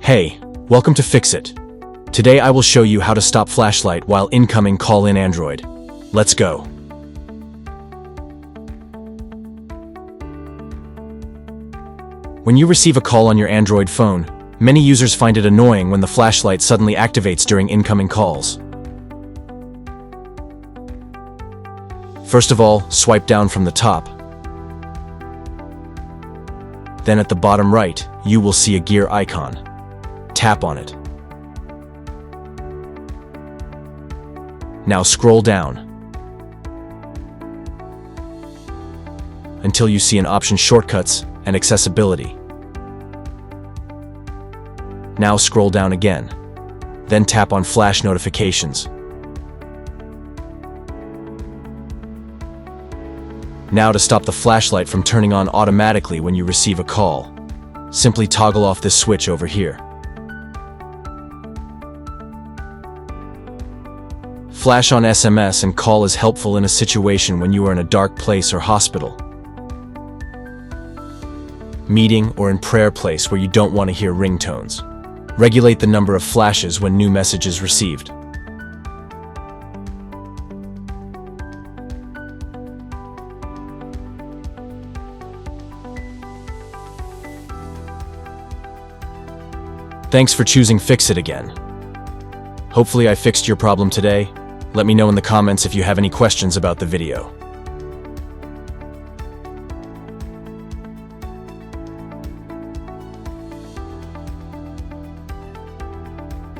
Hey, welcome to Fix-It. Today I will show you how to stop flashlight while incoming call in Android. Let's go. When you receive a call on your Android phone, many users find it annoying when the flashlight suddenly activates during incoming calls. First of all, swipe down from the top. Then at the bottom right, you will see a gear icon. Tap on it. Now scroll down until you see an option Shortcuts and Accessibility. Now scroll down again. Then tap on Flash Notifications. Now to stop the flashlight from turning on automatically when you receive a call, simply toggle off this switch over here. Flash on SMS and call is helpful in a situation when you are in a dark place or hospital, meeting, or in prayer place where you don't want to hear ringtones. Regulate the number of flashes when new message is received. Thanks for choosing Fix-It again. Hopefully I fixed your problem today. Let me know in the comments if you have any questions about the video.